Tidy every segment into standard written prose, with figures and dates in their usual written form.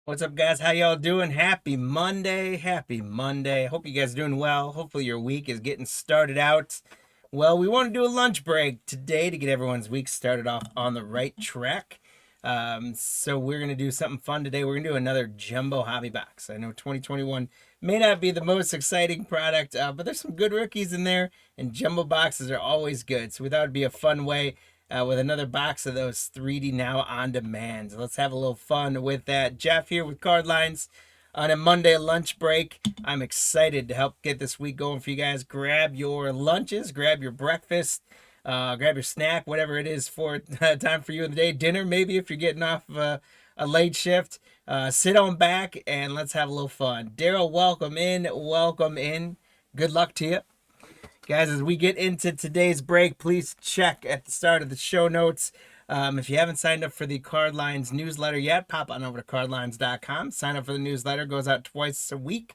What's up, guys? How y'all doing? Happy Monday. Happy Monday. Hope you guys are doing well. Hopefully your week is getting started out. Well, we want to do a lunch break today to get everyone's week started off on the right track. So we're going to do something fun today. We're going to do another jumbo hobby box. I know 2021 may not be the most exciting product, but there's some good rookies in there, and jumbo boxes are always good. So we thought it'd be a fun way with another box of those 3D Now on demand. So let's have a little fun with that. Jeff here with Card Lines on a Monday lunch break. I'm excited to help get this week going for you guys. Grab your lunches, grab your breakfast, grab your snack, whatever it is for time for you in the day. Dinner, maybe if you're getting off a late shift. Sit on back and let's have a little fun. Daryl, welcome in. Welcome in. Good luck to you. Guys, as we get into today's break, please check at the start of the show notes. If you haven't signed up for the Card Lines newsletter yet, pop on over to cardlines.com. Sign up for the newsletter. It goes out twice a week.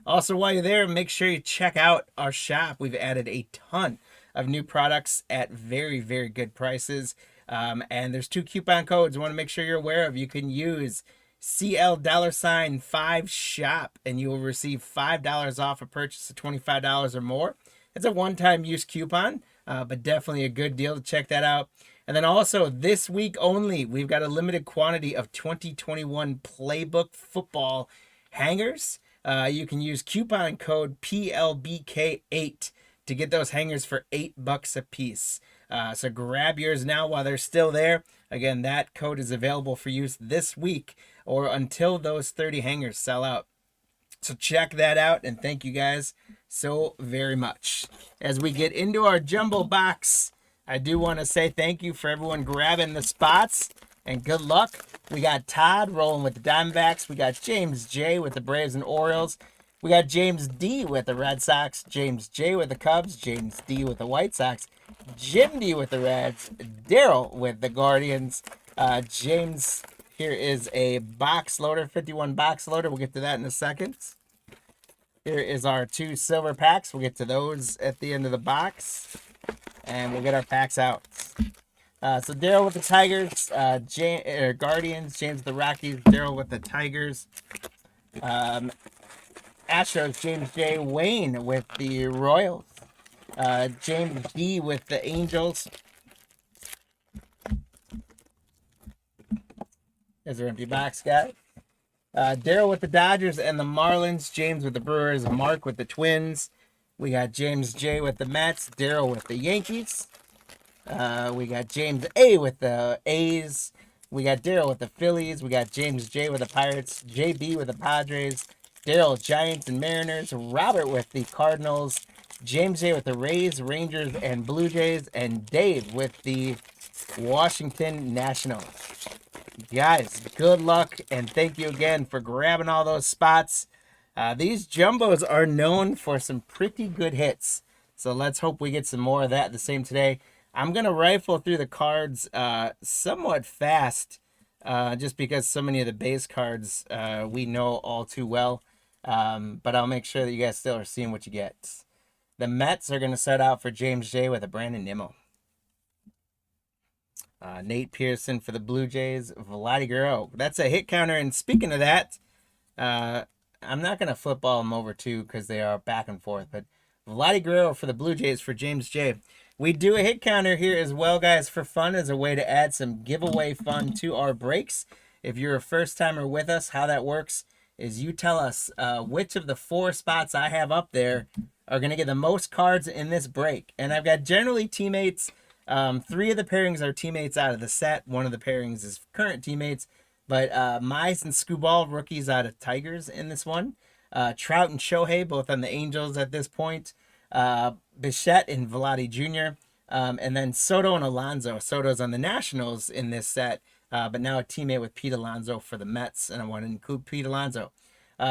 Also, while you're there, make sure you check out our shop. We've added a ton of new products at very, very good prices. And there's 2 coupon codes I want to make sure you're aware of. You can use CL$5 shop and you will receive $5 off a purchase of $25 or more. It's a one-time use coupon, but definitely a good deal to check that out. And then also this week only, we've got a limited quantity of 2021 Playbook football hangers. You can use coupon code PLBK8 to get those hangers for $8 a piece. So grab yours now while they're still there. Again, that code is available for use this week or until those 30 hangers sell out. So check that out, and thank you guys so very much. As we get into our jumbo box, I do want to say thank you for everyone grabbing the spots, and good luck. We got Todd rolling with the Diamondbacks. We got James J with the Braves and Orioles. We got James D with the Red Sox, James J with the Cubs, James D with the White Sox, Jim D with the Reds, Daryl with the Guardians. James, here is a box loader, 51 box loader. We'll get to that in a second. Here is our 2 silver packs. We'll get to those at the end of the box. And we'll get our packs out. So Daryl with the Tigers, Guardians, James with the Rockies, Daryl with the Tigers. Astros, James J. Wayne with the Royals. James D with the Angels. There's our empty box, guys. Daryl with the Dodgers and the Marlins. James with the Brewers. Mark with the Twins. We got James J with the Mets. Daryl with the Yankees. We got James A with the A's. We got Daryl with the Phillies. We got James J with the Pirates. JB with the Padres. Daryl, Giants and Mariners. Robert with the Cardinals. James J with the Rays, Rangers, and Blue Jays. And Dave with the Washington Nationals. Guys, good luck, and thank you again for grabbing all those spots. These jumbos are known for some pretty good hits, so let's hope we get some more of that the same today. I'm going to rifle through the cards somewhat fast, just because so many of the base cards we know all too well, but I'll make sure that you guys still are seeing what you get. The Mets are going to start out for James J with a Brandon Nimmo. Nate Pearson for the Blue Jays. Vladdy Guerrero. That's a hit counter. And speaking of that, I'm not going to football them over too because they are back and forth. But Vladdy Guerrero for the Blue Jays for James J. We do a hit counter here as well, guys, for fun as a way to add some giveaway fun to our breaks. If you're a first timer with us, how that works is you tell us which of the 4 spots I have up there are going to get the most cards in this break. And I've got generally teammates. 3 of the pairings are teammates out of the set. 1 of the pairings is current teammates. But Mize and Skubal, rookies out of Tigers in this one. Trout and Shohei, both on the Angels at this point. Bichette and Vladdy Jr. And then Soto and Alonso. Soto's on the Nationals in this set, but now a teammate with Pete Alonso for the Mets. And I want to include Pete Alonso.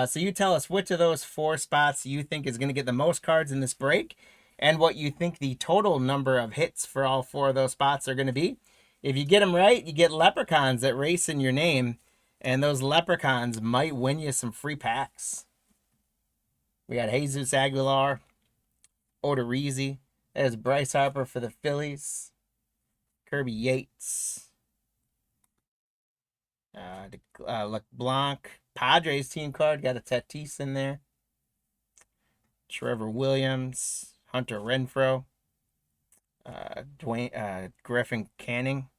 So you tell us which of those 4 spots you think is going to get the most cards in this break, and what you think the total number of hits for all 4 of those spots are going to be. If you get them right, you get leprechauns that race in your name, and those leprechauns might win you some free packs. We got Jesus Aguilar, Odorizzi. There's Bryce Harper for the Phillies. Kirby Yates. LeBlanc, Padres team card. Got a Tatis in there. Trevor Williams, Hunter Renfroe, Griffin Canning,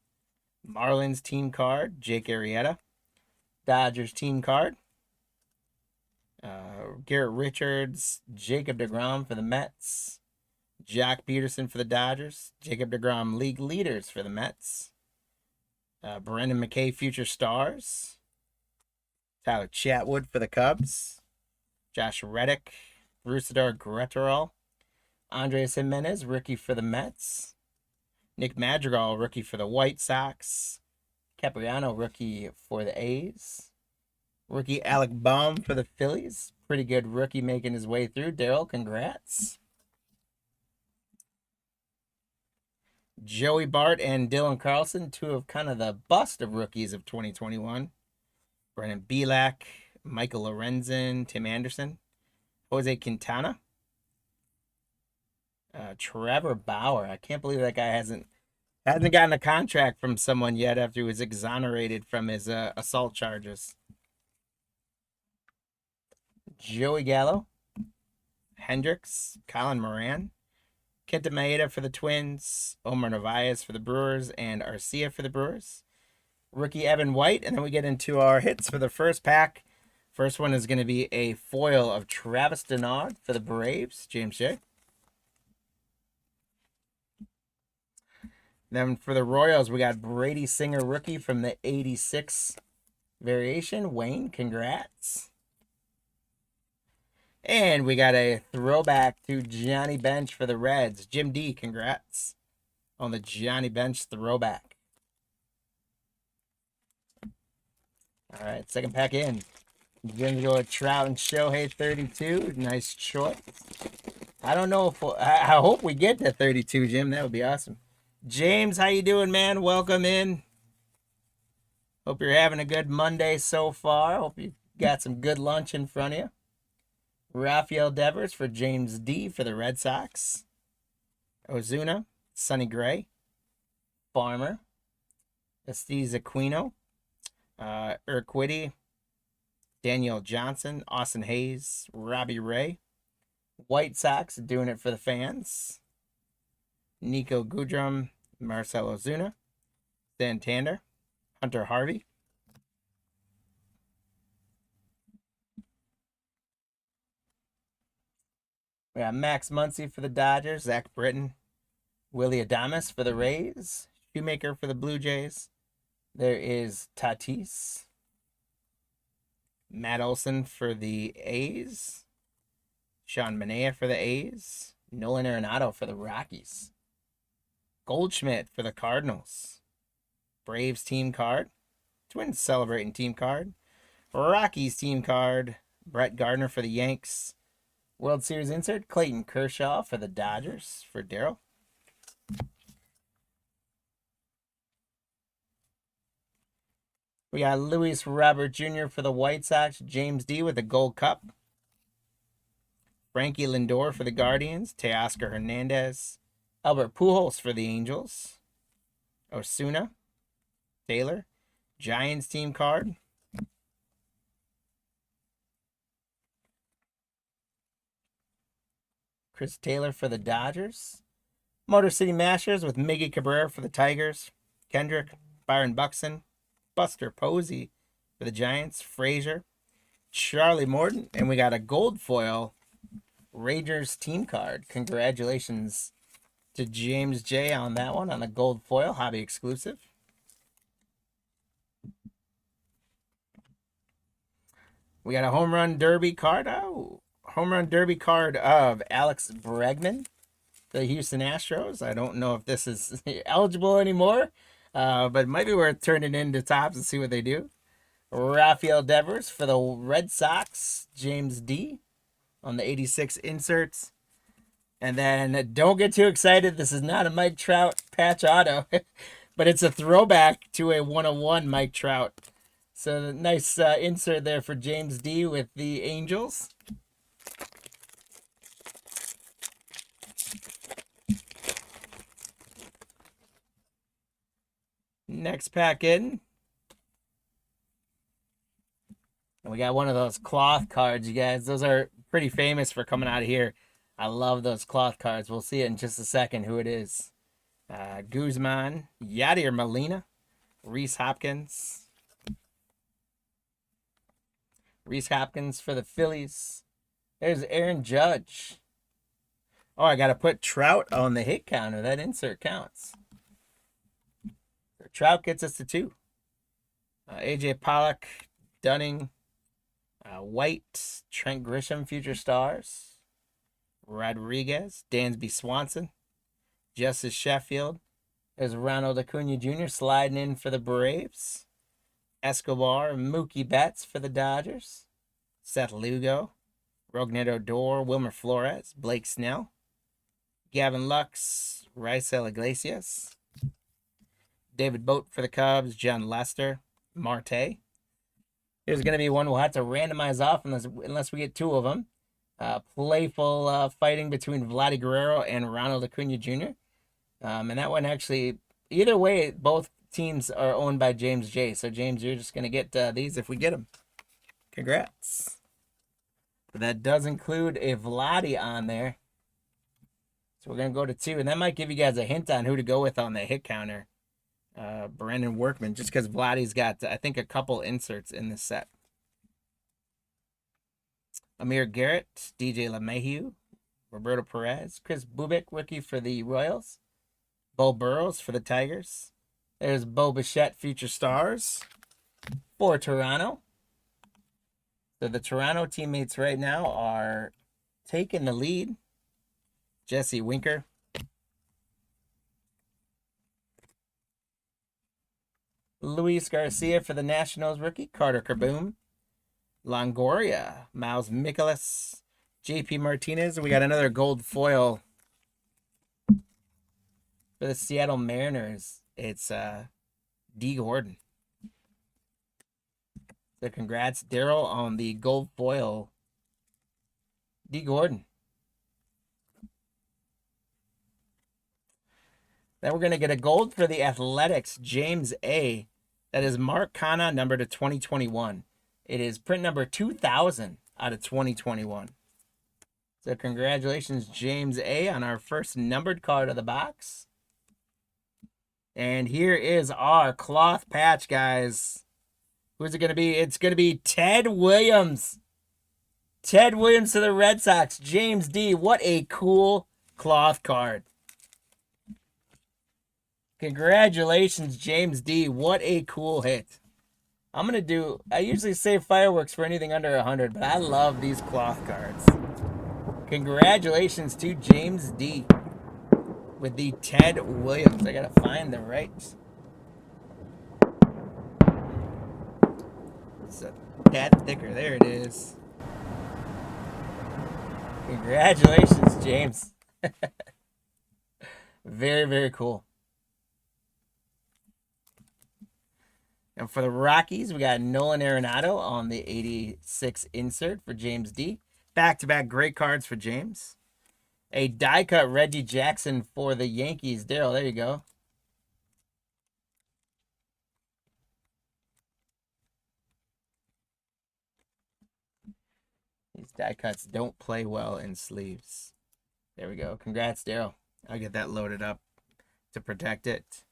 Marlins team card, Jake Arrieta, Dodgers team card, Garrett Richards, Jacob deGrom for the Mets, Jack Peterson for the Dodgers, Jacob deGrom league leaders for the Mets, Brendan McKay future stars, Tyler Chatwood for the Cubs, Josh Reddick, Rusador Gretterall, Andres Jimenez, rookie for the Mets, Nick Madrigal, rookie for the White Sox, Capriano, rookie for the A's, rookie Alec Baum for the Phillies. Pretty good rookie making his way through. Daryl, congrats. Joey Bart and Dylan Carlson, two of kind of the bust of rookies of 2021. Brennan Belak, Michael Lorenzen, Tim Anderson, Jose Quintana, Trevor Bauer. I can't believe that guy hasn't gotten a contract from someone yet after he was exonerated from his assault charges. Joey Gallo, Hendricks, Colin Moran, Kenta Maeda for the Twins, Omar Narvaez for the Brewers, and Arcia for the Brewers. Rookie Evan White, and then we get into our hits for the first pack. First one is going to be a foil of Travis Denard for the Braves, James J. Then for the Royals, we got Brady Singer rookie from the 86 variation. Wayne, congrats. And we got a throwback to Johnny Bench for the Reds. Jim D, congrats on the Johnny Bench throwback. All right, second pack in. We're going to go with Trout and Shohei 32. Nice choice. I don't know if I hope we get to 32, Jim. That would be awesome. James, how you doing, man? Welcome in. Hope you're having a good Monday so far. Hope you got some good lunch in front of you. Rafael Devers for James D for the Red Sox. Ozuna, Sonny Gray, Farmer, Estiz Aquino, Urquidy, Daniel Johnson, Austin Hayes, Robbie Ray. White Sox doing it for the fans. Nico Goodrum, Marcell Ozuna, Santander, Hunter Harvey. We got Max Muncy for the Dodgers, Zach Britton, Willie Adames for the Rays, Shoemaker for the Blue Jays. There is Tatis, Matt Olson for the A's, Sean Manaea for the A's, Nolan Arenado for the Rockies, Goldschmidt for the Cardinals, Braves team card, Twins celebrating team card, Rockies team card, Brett Gardner for the Yanks, World Series insert, Clayton Kershaw for the Dodgers for Daryl. We got Luis Robert Jr. for the White Sox, James D with the Gold Cup, Frankie Lindor for the Guardians, Teoscar Hernandez, Albert Pujols for the Angels, Osuna, Taylor, Giants team card, Chris Taylor for the Dodgers, Motor City Mashers with Miggy Cabrera for the Tigers, Kendrick, Byron Buxton, Buster Posey for the Giants, Frazier, Charlie Morton, and we got a gold foil Rangers team card. Congratulations to James J on that one, on the gold foil, hobby exclusive. We got a home run derby card. Oh, home run derby card of Alex Bregman, the Houston Astros. I don't know if this is eligible anymore, but it might be worth turning into tops and see what they do. Rafael Devers for the Red Sox, James D on the 86 inserts. And then don't get too excited. This is not a Mike Trout patch auto, but it's a throwback to a 101 Mike Trout. So nice insert there for James D with the Angels. Next pack in. we got one of those cloth cards, you guys. Those are pretty famous for coming out of here. I love those cloth cards. We'll see it in just a second who it is. Guzman, Yadier Molina, Reese Hopkins. Reese Hopkins for the Phillies. There's Aaron Judge. Oh, I got to put Trout on the hit counter. That insert counts. So Trout gets us to 2. AJ Pollock, Dunning, White, Trent Grisham, Future Stars, Rodriguez, Dansby Swanson, Justice Sheffield. There's Ronald Acuna Jr. sliding in for the Braves. Escobar, Mookie Betts for the Dodgers. Seth Lugo, Rougned Odor, Wilmer Flores, Blake Snell, Gavin Lux, Raisel Iglesias, David Boat for the Cubs, John Lester, Marte. There's going to be one we'll have to randomize off unless we get 2 of them. Playful fighting between Vladdy Guerrero and Ronald Acuna Jr. And that one actually, either way, both teams are owned by James J. So, James, you're just going to get these if we get them. Congrats. But that does include a Vladdy on there. So, we're going to go to 2. And that might give you guys a hint on who to go with on the hit counter. Brandon Workman, just because Vladdy's got, I think, a couple inserts in this set. Amir Garrett, DJ LeMahieu, Roberto Perez, Chris Bubik, rookie for the Royals, Bo Burrows for the Tigers. There's Bo Bichette, Future Stars for Toronto. So the Toronto teammates right now are taking the lead. Jesse Winker, Luis Garcia for the Nationals rookie, Carter Kaboom, Longoria, Miles Mikolas, JP Martinez. We got another gold foil for the Seattle Mariners. It's D. Gordon. So congrats, Daryl, on the gold foil. D. Gordon. Then we're going to get a gold for the Athletics, James A. That is Mark Canha, number to 2021. It is print number 2000 out of 2021. So congratulations, James A., on our first numbered card of the box. And here is our cloth patch, guys. Who's it going to be? It's going to be Ted Williams. Ted Williams to the Red Sox. James D. What a cool cloth card. Congratulations, James D. What a cool hit. I usually save fireworks for anything under 100, but I love these cloth cards. Congratulations to James D. with the Ted Williams. I gotta find the right. It's a tad thicker. There it is. Congratulations, James. Very, very cool. And for the Rockies, we got Nolan Arenado on the 86 insert for James D. Back-to-back great cards for James. A die-cut Reggie Jackson for the Yankees. Daryl, there you go. These die-cuts don't play well in sleeves. There we go. Congrats, Daryl. I'll get that loaded up to protect it.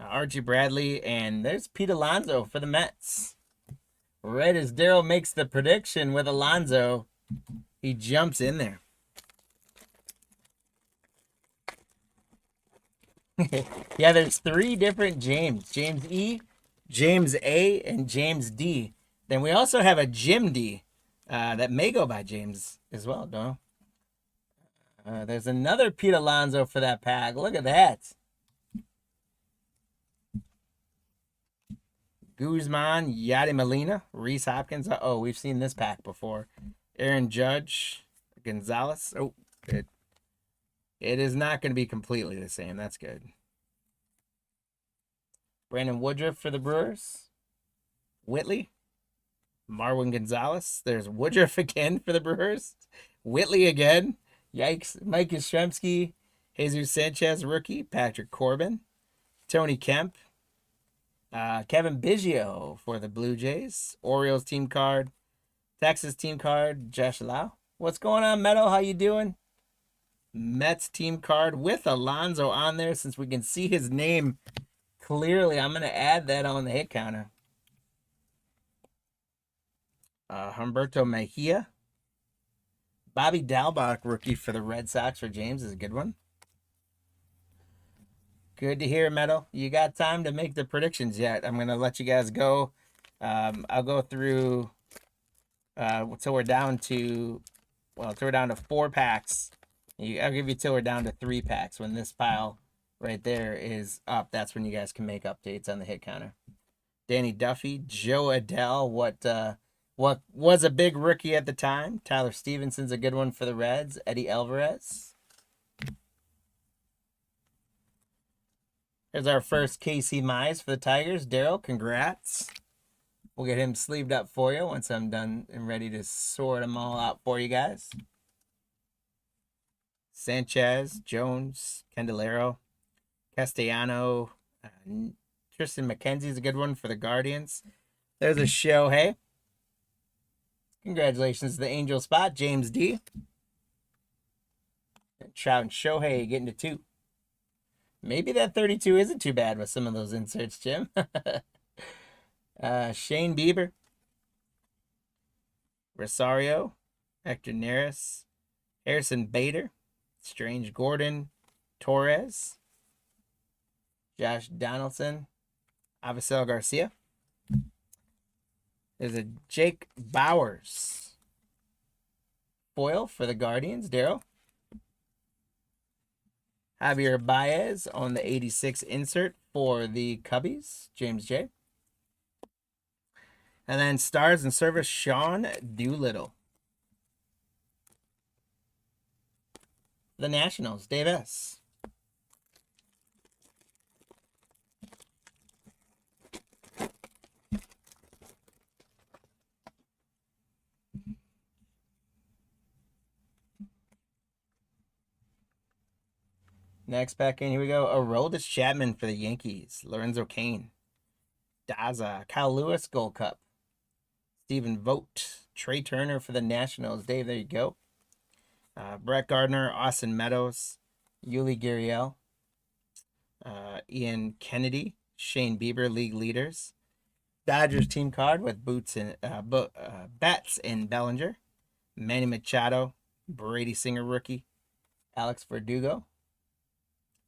Archie Bradley, and there's Pete Alonso for the Mets. Right as Daryl makes the prediction with Alonso, he jumps in there. Yeah, there's three different James. James E, James A, and James D. Then we also have a Jim D that may go by James as well, don't know. There's another Pete Alonso for that pack. Look at that. Guzman, Yadier Molina, Reese Hopkins. Oh, we've seen this pack before. Aaron Judge, Gonzalez. Oh, it is not going to be completely the same. That's good. Brandon Woodruff for the Brewers. Whitley. Marwin Gonzalez. There's Woodruff again for the Brewers. Whitley again. Yikes. Mike Yastrzemski. Jesus Sanchez, rookie. Patrick Corbin. Tony Kemp. Kevin Biggio for the Blue Jays. Orioles team card. Texas team card, Josh Lau. What's going on, Meadow? How you doing? Mets team card with Alonso on there since we can see his name clearly. I'm going to add that on the hit counter. Humberto Mejia. Bobby Dalbach, rookie for the Red Sox for James, is a good one. Good to hear, Metal. You got time to make the predictions yet? I'm going to let you guys go. I'll go through till we're down to, till we're down to 4 packs. I'll give you till we're down to 3 packs. When this pile right there is up, that's when you guys can make updates on the hit counter. Danny Duffy, Joe Adell, what was a big rookie at the time. Tyler Stevenson's a good one for the Reds. Eddie Alvarez. There's our first Casey Mize for the Tigers. Daryl, congrats. We'll get him sleeved up for you once I'm done and ready to sort them all out for you guys. Sanchez, Jones, Candelero, Castellano, Tristan McKenzie's a good one for the Guardians. There's a Shohei. Congratulations to the Angel spot, James D. Trout and Shohei getting to 2. Maybe that 32 isn't too bad with some of those inserts, Jim. Shane Bieber. Rosario. Hector Neris. Harrison Bader. Strange Gordon. Torres. Josh Donaldson. Avisel Garcia. There's a Jake Bowers. Foil for the Guardians, Daryl. Javier Baez on the 86 insert for the Cubbies, James J. And then Stars and Service, Sean Doolittle. The Nationals, Dave S. Next back in, here we go. Aroldis Chapman for the Yankees. Lorenzo Cain. Daza. Kyle Lewis, Gold Cup. Stephen Vogt. Trey Turner for the Nationals. Dave, there you go. Brett Gardner, Austin Meadows. Yuli Gurriel. Ian Kennedy. Shane Bieber, league leaders. Dodgers team card with Betts and Bellinger. Manny Machado. Brady Singer rookie. Alex Verdugo.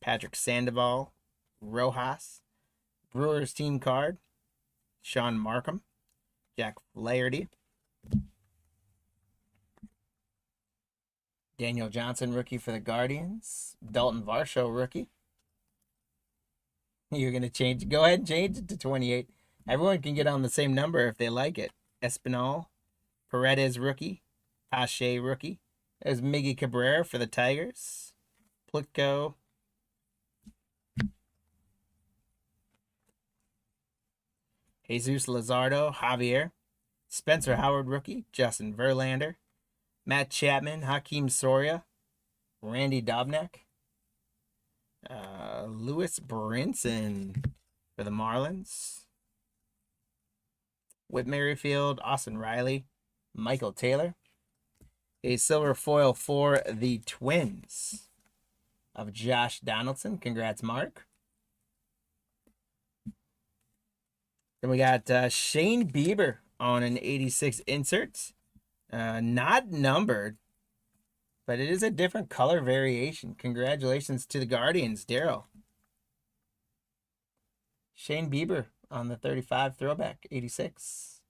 Patrick Sandoval, Rojas, Brewers team card, Sean Markham, Jack Flaherty, Daniel Johnson, rookie for the Guardians, Dalton Varsho, rookie. You're going to change, go ahead and change it to 28. Everyone can get on the same number if they like it. Espinal, Paredes, rookie, Pache, rookie. There's Miggy Cabrera for the Tigers, Plitko, Jesus Luzardo, Javier. Spencer Howard, rookie. Justin Verlander. Matt Chapman, Hakeem Soria. Randy Dobnak. Lewis Brinson for the Marlins. Whit Merrifield, Austin Riley. Michael Taylor. A silver foil for the Twins of Josh Donaldson. Congrats, Mark. Then we got Shane Bieber on an 86 insert. Not numbered, but it is a different color variation. Congratulations to the Guardians, Daryl. Shane Bieber on the 35 throwback, 86.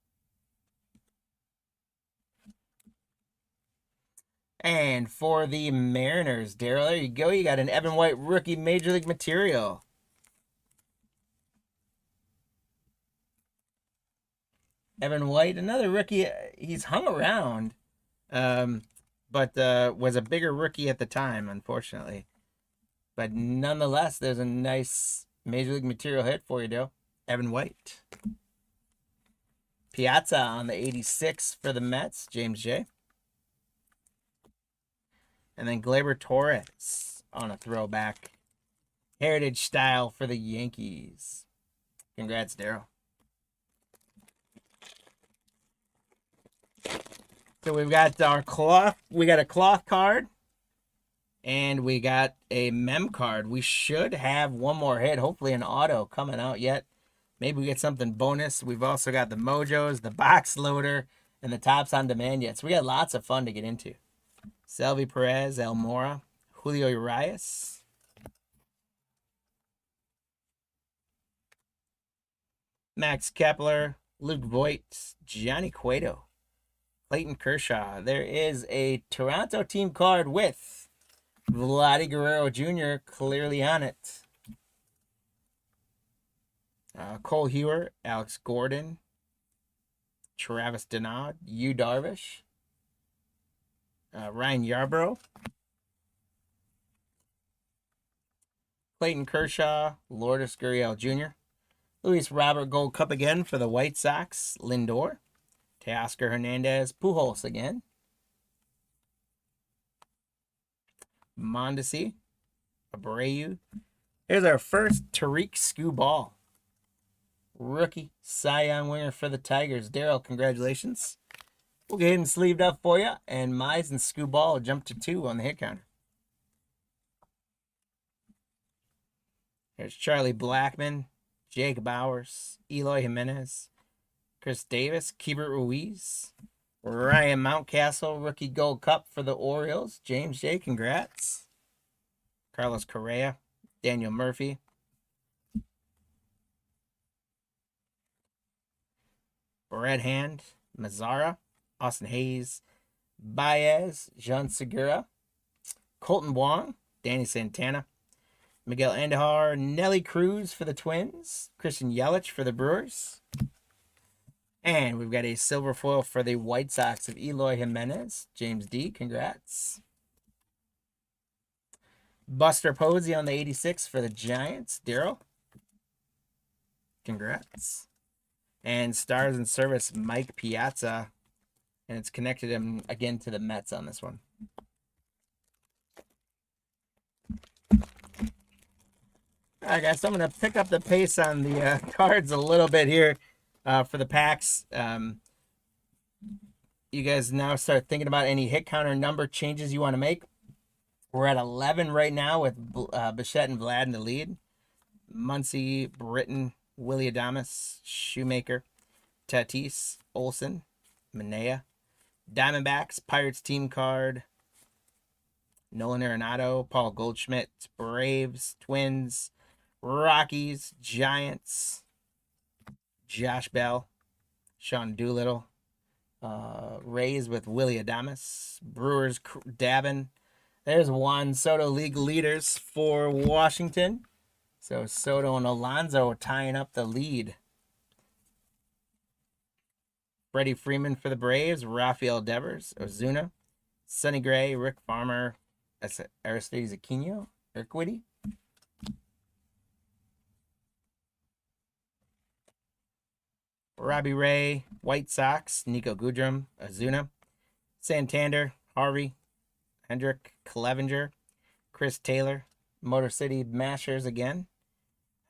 And for the Mariners, Daryl, there you go. You got an Evan White rookie Major League material. Evan White, another rookie. He's hung around, but was a bigger rookie at the time, unfortunately. But nonetheless, there's a nice Major League material hit for you, Dale. Evan White. Piazza on the 86 for the Mets, James J. And then Gleyber Torres on a throwback. Heritage style for the Yankees. Congrats, Daryl. So we've got our cloth. We got a cloth card. And we got a mem card. We should have one more hit. Hopefully an auto coming out yet. Maybe we get something bonus. We've also got the Mojos, the box loader, and the tops on demand yet. So we got lots of fun to get into. Selvi Perez, Elmora, Julio Urias. Max Kepler, Luke Voigt, Johnny Cueto, Clayton Kershaw. There is a Toronto team card with Vladdy Guerrero Jr. clearly on it. Cole Hewer, Alex Gordon, Travis Denaud, Yu Darvish, Ryan Yarbrough, Clayton Kershaw, Lourdes Gurriel Jr., Luis Robert Gold Cup again for the White Sox, Lindor, Teoscar Hernandez, Pujols again, Mondesi, Abreu. Here's our first Tariq Skubal, rookie Cy Young winner for the Tigers. Daryl, congratulations. We'll get him sleeved up for you, and Mize and Skubal will jump to 2 on the hit counter. There's Charlie Blackmon, Jake Bowers, Eloy Jimenez, Chris Davis, Keibert Ruiz, Ryan Mountcastle, rookie Gold Cup for the Orioles. James J., congrats. Carlos Correa, Daniel Murphy. Red Hand, Mazzara, Austin Hayes, Baez, Jean Segura, Colton Wong, Danny Santana, Miguel Andujar, Nelly Cruz for the Twins, Christian Yelich for the Brewers. And we've got a silver foil for the White Sox of Eloy Jimenez. James D., congrats. Buster Posey on the 86 for the Giants. Daryl, congrats. And Stars in Service, Mike Piazza. And it's connected him again to the Mets on this one. All right, guys, so I'm going to pick up the pace on the cards a little bit here for the packs. You guys now start thinking about any hit counter number changes you want to make. We're at 11 right now with Bichette and Vlad in the lead. Muncy, Britton, Willie Adames, Shoemaker, Tatis, Olsen, Manea, Diamondbacks, Pirates team card, Nolan Arenado, Paul Goldschmidt, Braves, Twins, Rockies, Giants, Josh Bell, Sean Doolittle, Rays with Willie Adames, Brewers, Davin. There's Juan Soto, league leaders for Washington. So Soto and Alonso tying up the lead. Freddie Freeman for the Braves, Rafael Devers, Ozuna, Sonny Gray, Rick Farmer, Aristides Aquino, Urquidy. Robbie Ray, White Sox, Nico Goodrum, Ozuna, Santander, Harvey, Hendrick, Clevenger, Chris Taylor, Motor City Mashers again,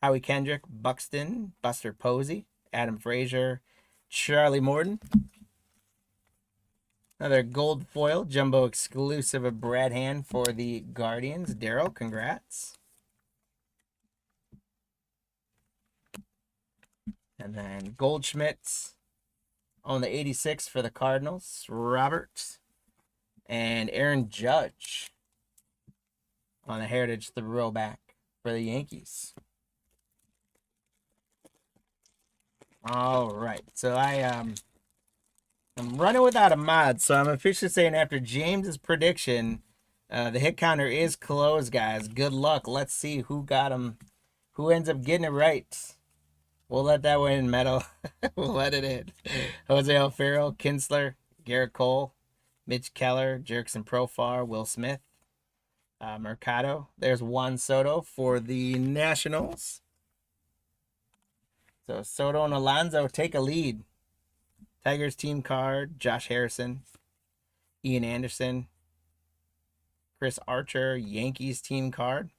Howie Kendrick, Buxton, Buster Posey, Adam Frazier, Charlie Morton. Another gold foil, jumbo exclusive of Brad Hand for the Guardians. Daryl, congrats. And then Goldschmidt on the 86 for the Cardinals. Robert and Aaron Judge on the Heritage throwback for the Yankees. All right, so I'm running without a mod, so I'm officially saying after James's prediction, the hit counter is closed, guys. Good luck. Let's see who got him, who ends up getting it right. We'll let that one in, Metal. We'll let it in. Jose Alfaro, Kinsler, Garrett Cole, Mitch Keller, Jerkson Profar, Will Smith, Mercado. There's Juan Soto for the Nationals. So Soto and Alonso take a lead. Tigers team card, Josh Harrison, Ian Anderson, Chris Archer, Yankees team card,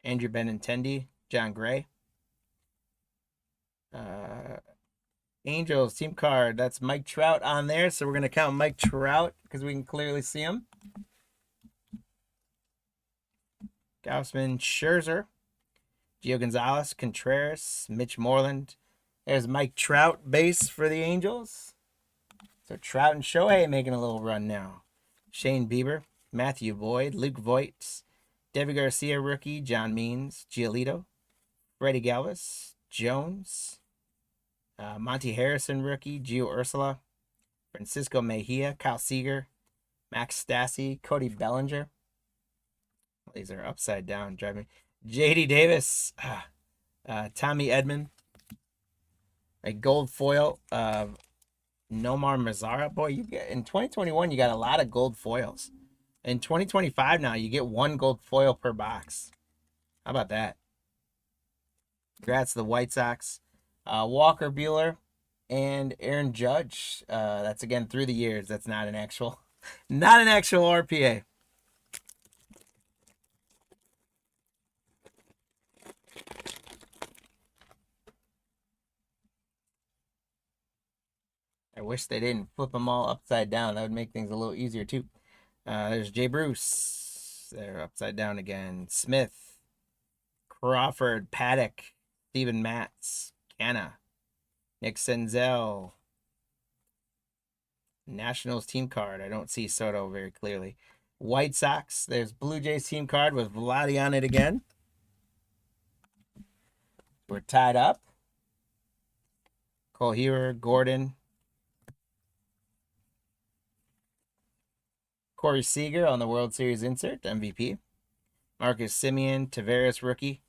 Andrew Benintendi, John Gray, Angels team card. That's Mike Trout on there. So we're going to count Mike Trout because we can clearly see him. Gaussman, Scherzer, Gio Gonzalez, Contreras, Mitch Moreland. There's Mike Trout base for the Angels. So Trout and Shohei making a little run now. Shane Bieber, Matthew Boyd, Luke Voigt, Debbie Garcia rookie, John Means, Giolito, Freddie Galvis, Jones, Monty Harrison rookie, Gio Ursula, Francisco Mejia, Kyle Seager, Max Stassi, Cody Bellinger. These are upside down, driving me. J.D. Davis, Tommy Edman, a gold foil of Nomar Mazara. Boy, you get in 2021 you got a lot of gold foils. In 2025 now you get one gold foil per box. How about that? Congrats to the White Sox. Walker Buehler and Aaron Judge. That's again through the years. That's not an actual RPA. I wish they didn't flip them all upside down. That would make things a little easier too. There's Jay Bruce. They're upside down again. Smith, Crawford, Paddock, Steven Matz, Canna, Nick Senzel. Nationals team card. I don't see Soto very clearly. White Sox. There's Blue Jays team card with Vladdy on it again. We're tied up. Cole Hewer, Gordon, Corey Seager on the World Series insert, MVP. Marcus Semien, Tavares rookie.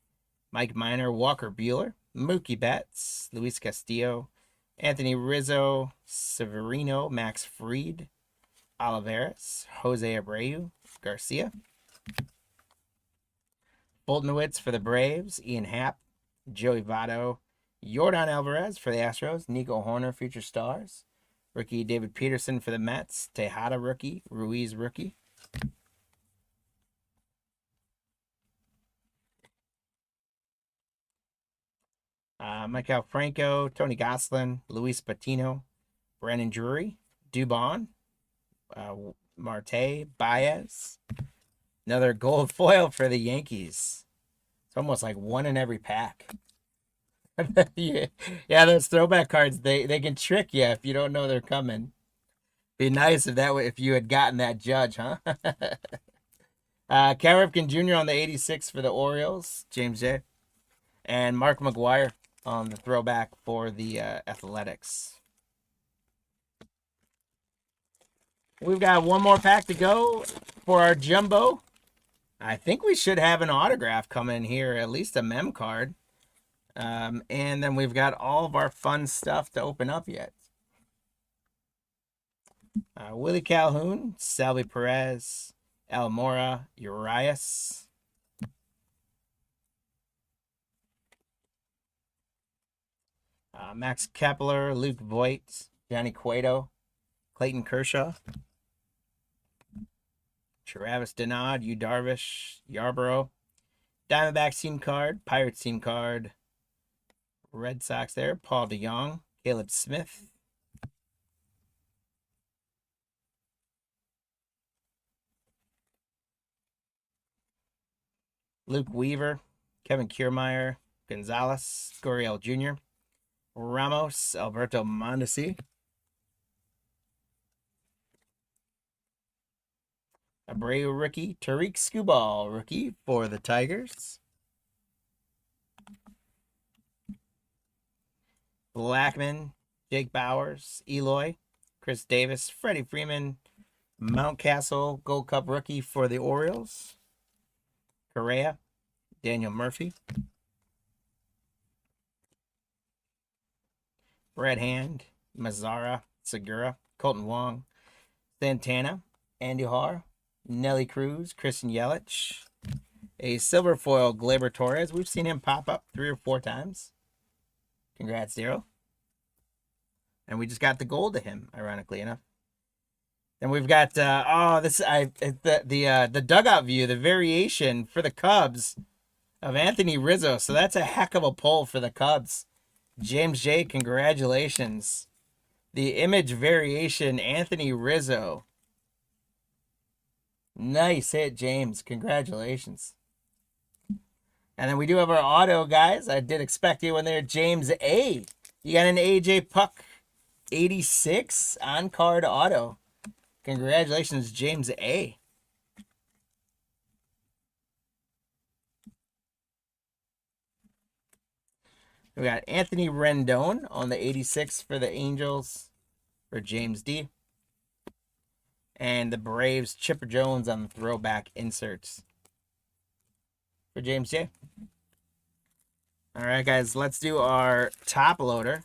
Mike Minor, Walker Buehler, Mookie Betts, Luis Castillo, Anthony Rizzo, Severino, Max Fried, Olivares, Jose Abreu, Garcia. Boltonowitz for the Braves, Ian Happ, Joey Votto, Yordan Alvarez for the Astros, Nico Horner, future stars. Rookie David Peterson for the Mets, Tejada rookie, Ruiz rookie. Michael Franco, Tony Gonsolin, Luis Patino, Brandon Drury, Dubon, Marte, Baez. Another gold foil for the Yankees. It's almost like one in every pack. Yeah, those throwback cards, they can trick you if you don't know they're coming. Be nice if you had gotten that Judge, huh? Cal Ripken Jr. on the 86 for the Orioles, James J. And Mark McGwire on the throwback for the Athletics. We've got one more pack to go for our jumbo. I think we should have an autograph coming here, at least a mem card. And then we've got all of our fun stuff to open up yet. Willie Calhoun, Salvi Perez, Almora, Urias. Max Kepler, Luke Voigt, Johnny Cueto, Clayton Kershaw, Travis Denard, Yu Darvish, Yarborough, Diamondbacks team card, Pirates team card, Red Sox there, Paul DeYoung, Caleb Smith, Luke Weaver, Kevin Kiermaier, Gonzalez, Gurriel Jr., Ramos, Alberto Mondesi, Abreu rookie, Tariq Skubal rookie for the Tigers, Blackman, Jake Bowers, Eloy, Chris Davis, Freddie Freeman, Mountcastle Gold Cup rookie for the Orioles, Correa, Daniel Murphy, Brad Hand, Mazzara, Segura, Colton Wong, Santana, Andy Har, Nelly Cruz, Christian Yelich, a silver foil Gleyber Torres. We've seen him pop up 3 or 4 times. Congrats, Zero. And we just got the gold to him, ironically enough. Then we've got the dugout view, the variation for the Cubs of Anthony Rizzo. So that's a heck of a pull for the Cubs. James J, congratulations. The image variation, Anthony Rizzo. Nice hit, James. Congratulations. And then we do have our auto, guys. I did expect you in there. James A. You got an AJ Puck 86 on-card auto. Congratulations, James A. We got Anthony Rendon on the 86 for the Angels for James D. And the Braves, Chipper Jones on the throwback inserts for James J. All right, guys, let's do our top loader.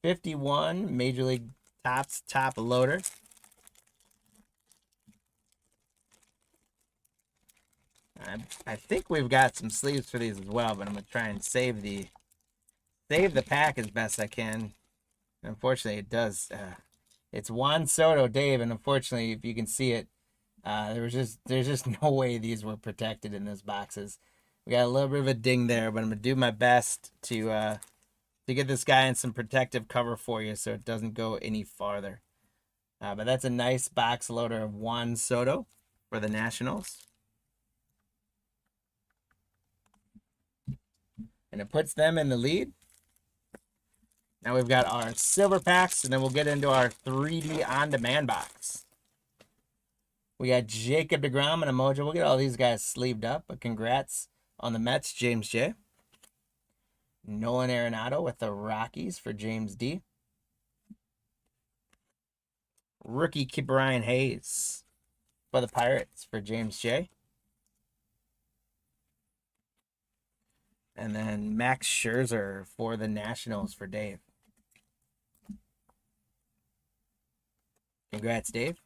51 Major League Topps top loader. I think we've got some sleeves for these as well, but I'm gonna try and save the pack as best I can. Unfortunately, it does. It's Juan Soto, Dave, and unfortunately, if you can see it, there's just no way these were protected in those boxes. We got a little bit of a ding there, but I'm gonna do my best to get this guy in some protective cover for you, so it doesn't go any farther. But that's a nice box loader of Juan Soto for the Nationals. And it puts them in the lead. Now we've got our silver packs, and then we'll get into our 3D on-demand box. We got Jacob deGrom and Emoji. We'll get all these guys sleeved up, but congrats on the Mets, James J. Nolan Arenado with the Rockies for James D. Rookie Brian Hayes for the Pirates for James J. And then Max Scherzer for the Nationals for Dave. Congrats, Dave.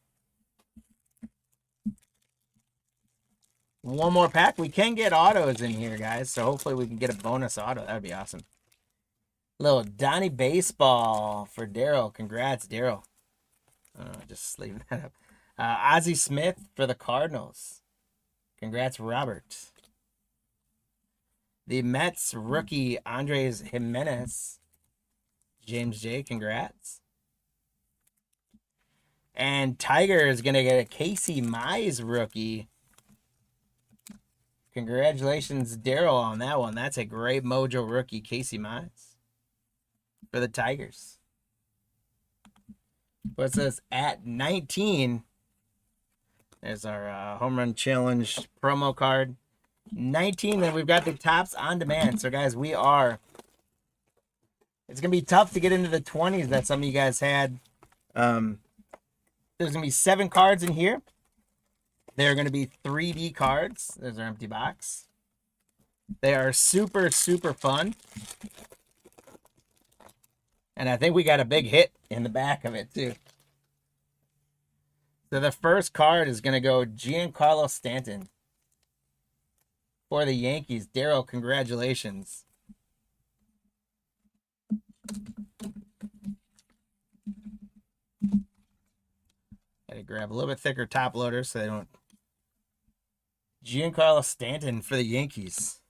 One more pack. We can get autos in here, guys, so hopefully we can get a bonus auto. That would be awesome. Little Donnie Baseball for Daryl. Congrats, Daryl. Just leave that up. Ozzie Smith for the Cardinals. Congrats, Robert. The Mets rookie Andres Jimenez. James J, congrats. And Tiger is going to get a Casey Mize rookie. Congratulations, Daryl, on that one. That's a great mojo rookie, Casey Mize for the Tigers. Puts us at 19. There's our home run challenge promo card. 19, then we've got the Topps on demand. So, guys, it's going to be tough to get into the 20s that some of you guys had. There's going to be 7 cards in here. They're going to be 3D cards. There's our empty box. They are super, super fun. And I think we got a big hit in the back of it, too. So the first card is going to go Giancarlo Stanton for the Yankees. Daryl, congratulations. Gotta grab a little bit thicker top loaders so they don't. Giancarlo Stanton for the Yankees.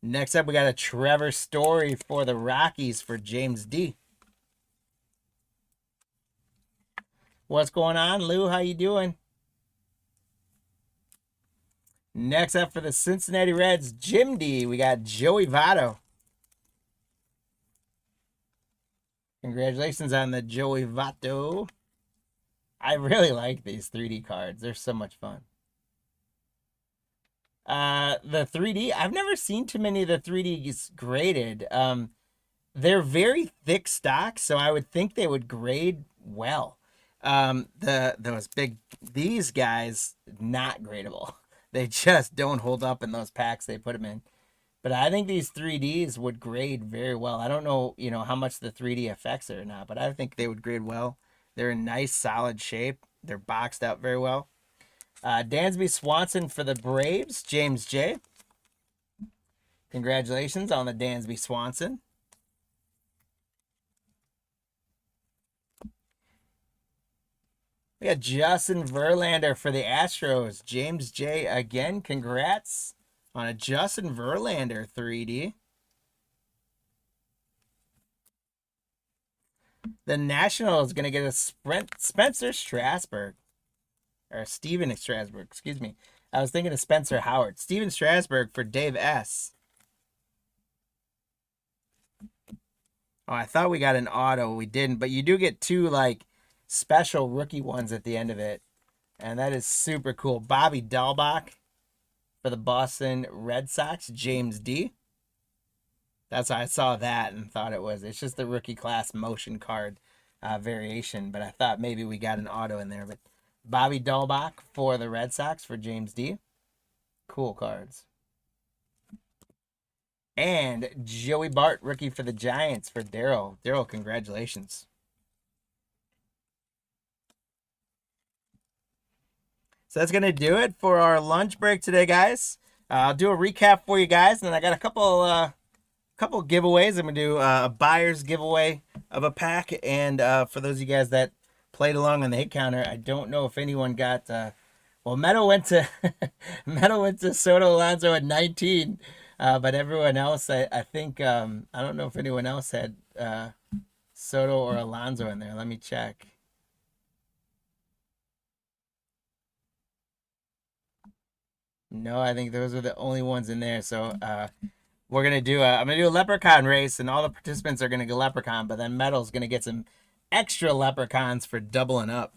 Next up, we got a Trevor Story for the Rockies for James D. What's going on, Lou? How you doing? Next up for the Cincinnati Reds, Jim D, we got Joey Votto. Congratulations on the Joey Votto. I really like these 3D cards. They're so much fun. The 3D, I've never seen too many of the 3Ds graded. They're very thick stock, so I would think they would grade well. These guys, not gradable. They just don't hold up in those packs they put them in. But I think these 3Ds would grade very well. I don't know, how much the 3D affects it or not, but I think they would grade well. They're in nice, solid shape. They're boxed out very well. Dansby Swanson for the Braves, James J. Congratulations on the Dansby Swanson. We got Justin Verlander for the Astros. James J. again. Congrats on a Justin Verlander 3D. The National is going to get a Spencer Strasburg. Or Steven Strasburg, excuse me. I was thinking of Spencer Howard. Steven Strasburg for Dave S. Oh, I thought we got an auto. We didn't, but you do get two, like, special rookie ones at the end of it. And that is super cool. Bobby Dahlbach for the Boston Red Sox. James D. That's how I saw that and thought it was. It's just the rookie class motion card variation, but I thought maybe we got an auto in there. But Bobby Dahlbach for the Red Sox for James D. Cool cards. And Joey Bart, rookie for the Giants for Daryl. Daryl, congratulations. So that's going to do it for our lunch break today, guys. I'll do a recap for you guys, and then I got a couple giveaways. I'm going to do a buyer's giveaway of a pack, and for those of you guys that played along on the hit counter, I don't know if anyone got... well, Meadow went to Soto Alonso at 19, but everyone else, I think, I don't know if anyone else had Soto or Alonso in there. Let me check. No, I think those are the only ones in there. So we're gonna do I'm gonna do a leprechaun race, and all the participants are gonna go leprechaun, but then Metal's gonna get some extra leprechauns for doubling up.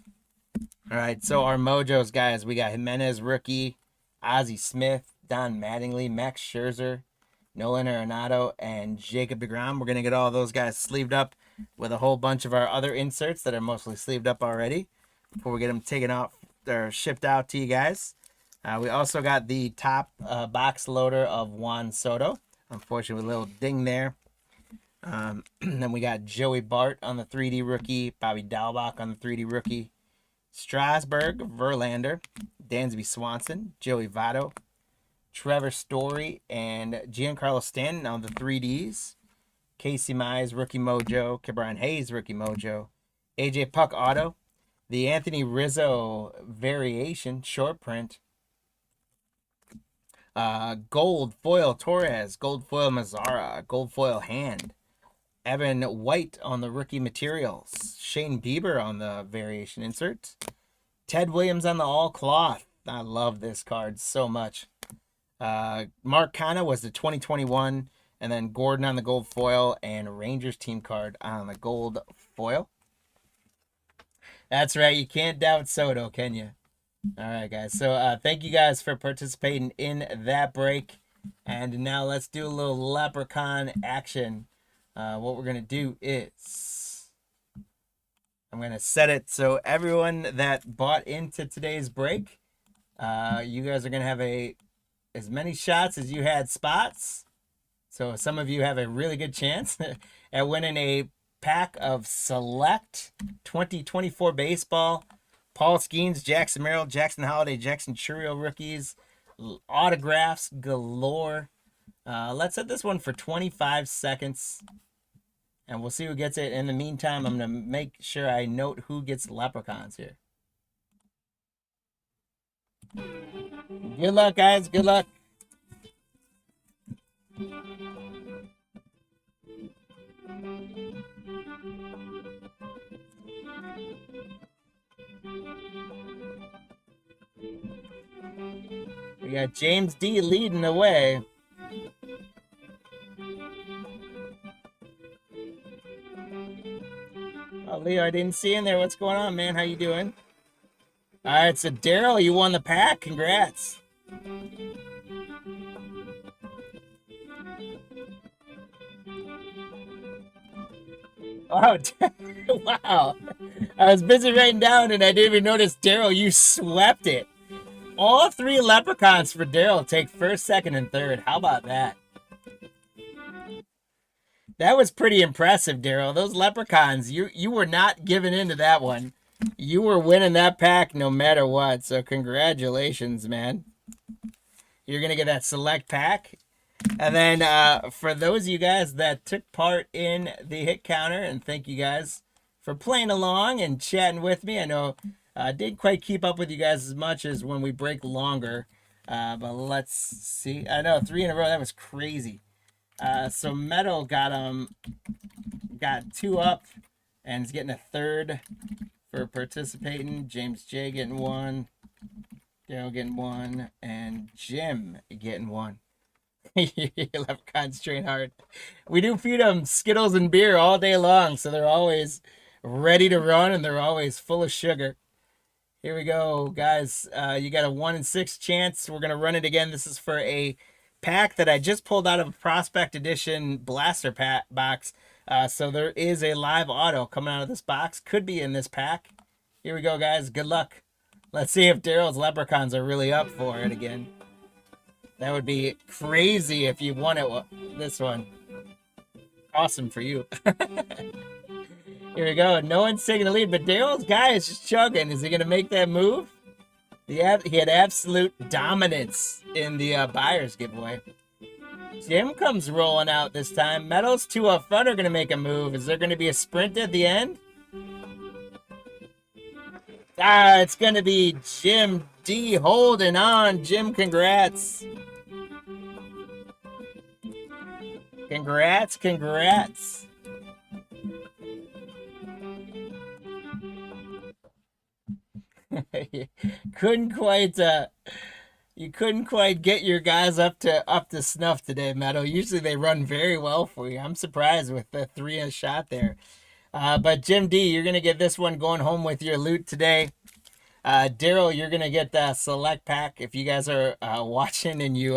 All right, so our mojos, guys, we got Jimenez rookie, Ozzie Smith, Don Mattingly, Max Scherzer, Nolan Arenado, and Jacob deGrom. We're gonna get all those guys sleeved up with a whole bunch of our other inserts that are mostly sleeved up already before we get them taken off or shipped out to you guys. We also got the top box loader of Juan Soto. Unfortunately, a little ding there. Then we got Joey Bart on the 3D rookie, Bobby Dahlbach on the 3D rookie, Strasburg, Verlander, Dansby Swanson, Joey Votto, Trevor Story, and Giancarlo Stanton on the 3Ds, Casey Mize, rookie mojo, Ke'Bryan Hayes, rookie mojo, AJ Puck auto, the Anthony Rizzo variation, short print, gold foil Torres, gold foil Mazzara, gold foil Hand, Evan White on the rookie materials, Shane Bieber on the variation insert, Ted Williams on the all cloth. I love this card so much. Mark Canha was the 2021, and then Gordon on the gold foil, and Rangers team card on the gold foil. That's right, you can't doubt Soto, can you? All right, guys. So thank you guys for participating in that break. And now let's do a little leprechaun action. What we're going to do is I'm going to set it so everyone that bought into today's break, you guys are going to have as many shots as you had spots. So some of you have a really good chance at winning a pack of select 2024 baseball. Paul Skeens, Jackson Merrill, Jackson Holiday, Jackson Churio rookies, autographs galore. Let's set this one for 25 seconds, and we'll see who gets it. In the meantime, I'm going to make sure I note who gets leprechauns here. Good luck, guys. Good luck. We got James D leading the way. Oh, Leo, I didn't see you in there. What's going on, man? How you doing? All right, so Daryl, you won the pack. Congrats. Oh, wow. I was busy writing down, and I didn't even notice, Daryl, you swept it. All three leprechauns for Daryl take first, second, and third. How about that? That was pretty impressive, Daryl. Those leprechauns, you were not giving in to that one. You were winning that pack no matter what. So congratulations, man. You're going to get that select pack. And then for those of you guys that took part in the hit counter, and thank you guys for playing along and chatting with me. I know I didn't quite keep up with you guys as much as when we break longer. But let's see. I know 3 in a row. That was crazy. So Metal got 2 up, And he's getting a third for participating. James J getting one. Daryl getting one. And Jim getting one. Leprechauns train hard. We do feed them Skittles and beer all day long, so they're always ready to run and they're always full of sugar. Here we go, guys. You got a 1 in 6 chance. We're going to run it again. This is for a pack that I just pulled out of a Prospect Edition blaster box. So there is a live auto coming out of this box. Could be in this pack. Here we go, guys. Good luck. Let's see if Daryl's Leprechauns are really up for it again. That would be crazy if you won it. This one. Awesome for you. Here we go. No one's taking the lead, but Daryl's guy is just chugging. Is he going to make that move? He had absolute dominance in the buyer's giveaway. Jim comes rolling out this time. Meadows 2 up front are going to make a move. Is there going to be a sprint at the end? It's going to be Jim D holding on. Jim, congrats. Congrats. You couldn't quite get your guys up to snuff today, Meadow. Usually they run very well for you. I'm surprised with the 3 in a shot there. But Jim D, you're gonna get this one going home with your loot today. Daryl, you're gonna get the select pack. If you guys are watching and you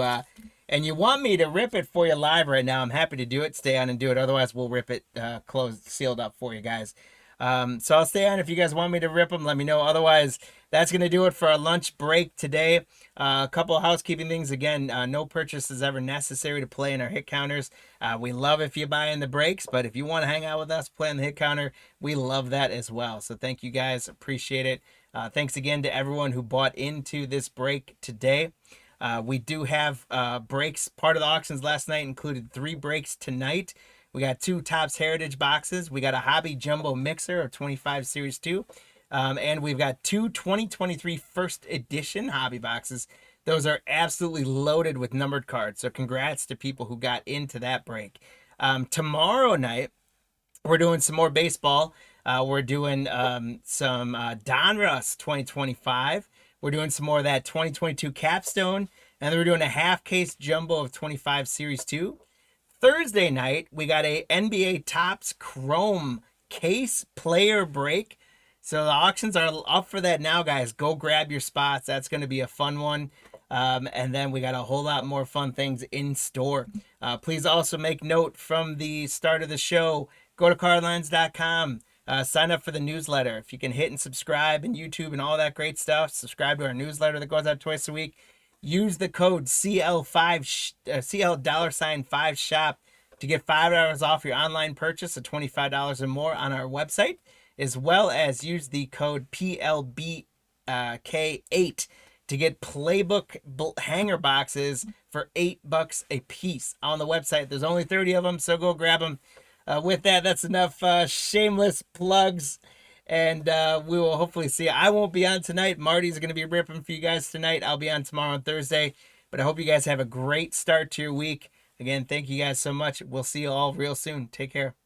want me to rip it for you live right now, I'm happy to do it. Stay on and do it. Otherwise, we'll rip it closed, sealed up for you guys. So I'll stay on. If you guys want me to rip them, let me know. Otherwise, that's going to do it for our lunch break today. A couple of housekeeping things. Again, no purchase is ever necessary to play in our hit counters. We love if you buy in the breaks, but if you want to hang out with us, play on the hit counter, we love that as well. So thank you guys. Appreciate it. Thanks again to everyone who bought into this break today. We do have breaks. Part of the auctions last night included 3 breaks tonight. We got 2 Topps Heritage boxes. We got a Hobby Jumbo Mixer of 25 Series 2. And we've got 2 2023 First Edition Hobby boxes. Those are absolutely loaded with numbered cards. So congrats to people who got into that break. Tomorrow night, we're doing some more baseball. We're doing some Donruss 2025. We're doing some more of that 2022 Capstone. And then we're doing a half case jumbo of 25 Series 2. Thursday night, we got a NBA Topps Chrome case player break. So the auctions are up for that now, guys. Go grab your spots. That's going to be a fun one. And then we got a whole lot more fun things in store. Please also make note from the start of the show. Go to cardlines.com. Sign up for the newsletter. If you can hit and subscribe and YouTube and all that great stuff, subscribe to our newsletter that goes out twice a week. Use the code CL$5 shop to get $5 off your online purchase of $25 or more on our website, as well as use the code PLBK8 to get playbook hanger boxes for $8 a piece on the website. There's only 30 of them, so go grab them. With that, that's enough shameless plugs. And we will hopefully see you. I won't be on tonight. Marty's going to be ripping for you guys tonight. I'll be on tomorrow and Thursday. But I hope you guys have a great start to your week. Again, thank you guys so much. We'll see you all real soon. Take care.